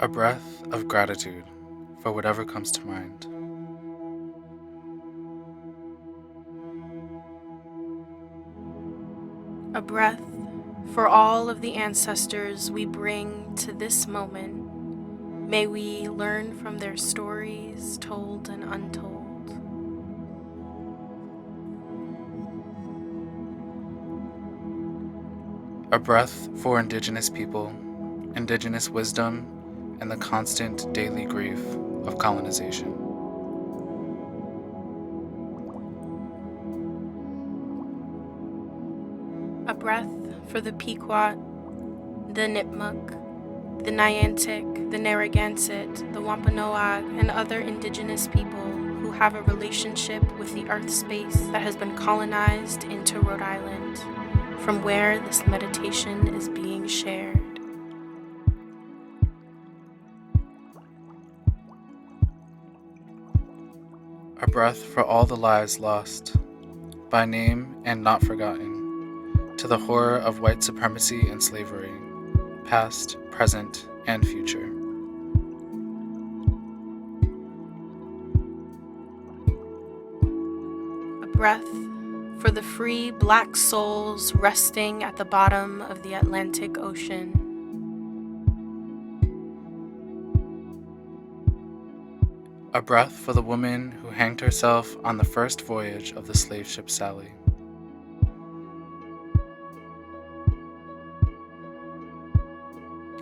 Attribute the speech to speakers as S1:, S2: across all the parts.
S1: A breath of gratitude for whatever comes to mind.
S2: A breath for all of the ancestors we bring to this moment. May we learn from their stories, told and untold.
S1: A breath for Indigenous people, Indigenous wisdom, and the constant daily grief of colonization.
S2: A breath for the Pequot, the Nipmuc, the Niantic, the Narragansett, the Wampanoag, and other Indigenous people who have a relationship with the Earth space that has been colonized into Rhode Island, from where this meditation is being shared.
S1: A breath for all the lives lost, by name and not forgotten, to the horror of white supremacy and slavery, past, present, and future.
S2: A breath for the free black souls resting at the bottom of the Atlantic Ocean.
S1: A breath for the woman who hanged herself on the first voyage of the slave ship Sally.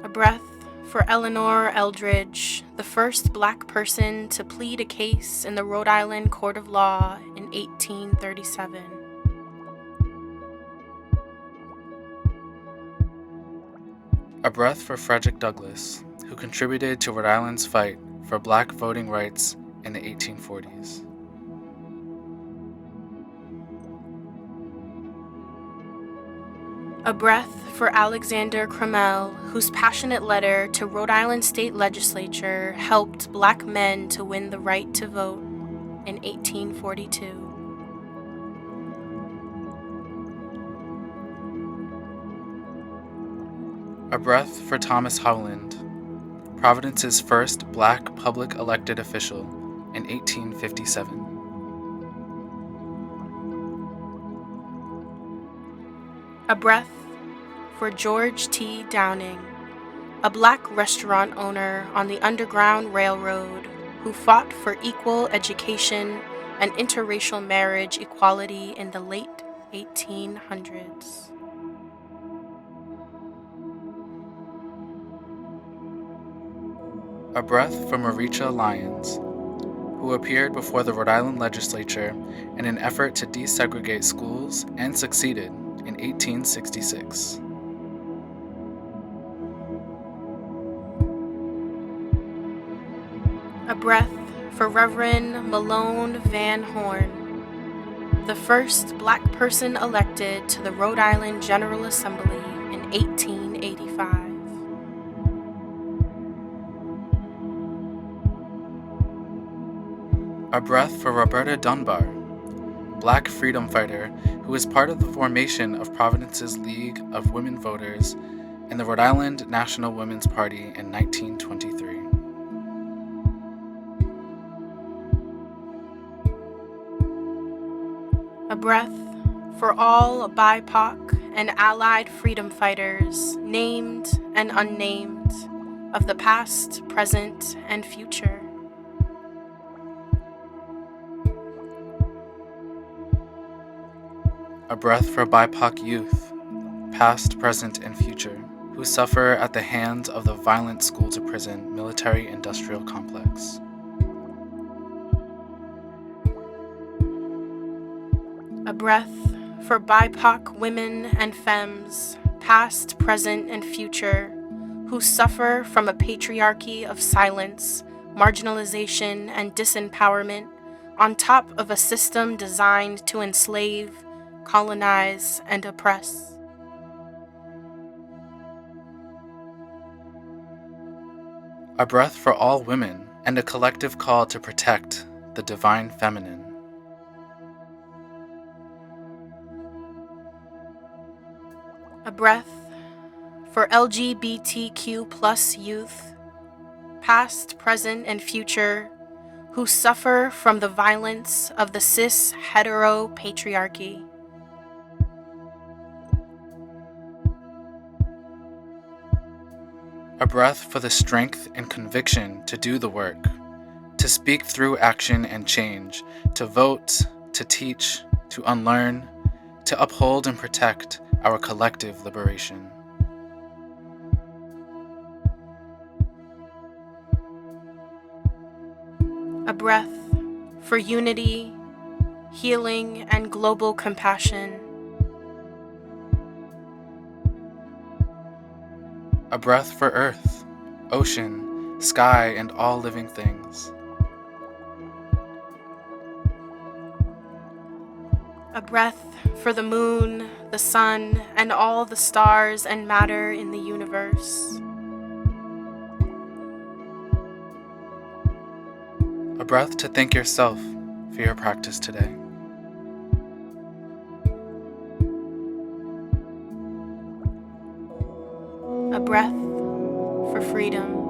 S2: A breath for Eleanor Eldridge, the first black person to plead a case in the Rhode Island Court of Law in 1837.
S1: A breath for Frederick Douglass, who contributed to Rhode Island's fight for black voting rights in the 1840s.
S2: A breath for Alexander Crummell, whose passionate letter to Rhode Island State Legislature helped black men to win the right to vote in 1842.
S1: A breath for Thomas Howland, Providence's first black public elected official in 1857.
S2: A breath for George T. Downing, a black restaurant owner on the Underground Railroad who fought for equal education and interracial marriage equality in the late 1800s.
S1: A breath for Maricha Lyons, who appeared before the Rhode Island legislature in an effort to desegregate schools and succeeded in 1866.
S2: A breath for Reverend Malone Van Horn, the first black person elected to the Rhode Island General Assembly in 1885.
S1: A breath for Roberta Dunbar, black freedom fighter who was part of the formation of Providence's League of Women Voters and the Rhode Island National Women's Party in 1923.
S2: A breath for all BIPOC and allied freedom fighters, named and unnamed, of the past, present, and future.
S1: A breath for BIPOC youth, past, present, and future, who suffer at the hands of the violent school-to-prison military-industrial complex.
S2: A breath for BIPOC women and femmes, past, present, and future, who suffer from a patriarchy of silence, marginalization, and disempowerment on top of a system designed to enslave, colonize, and oppress.
S1: A breath for all women and a collective call to protect the divine feminine.
S2: A breath for LGBTQ+ youth, past, present, and future, who suffer from the violence of the cis-hetero patriarchy.
S1: A breath for the strength and conviction to do the work, to speak through action and change, to vote, to teach, to unlearn, to uphold and protect our collective liberation.
S2: A breath for unity, healing, and global compassion.
S1: A breath for earth, ocean, sky, and all living things.
S2: A breath for the moon, the sun, and all the stars and matter in the universe.
S1: A breath to thank yourself for your practice today.
S2: A breath for freedom.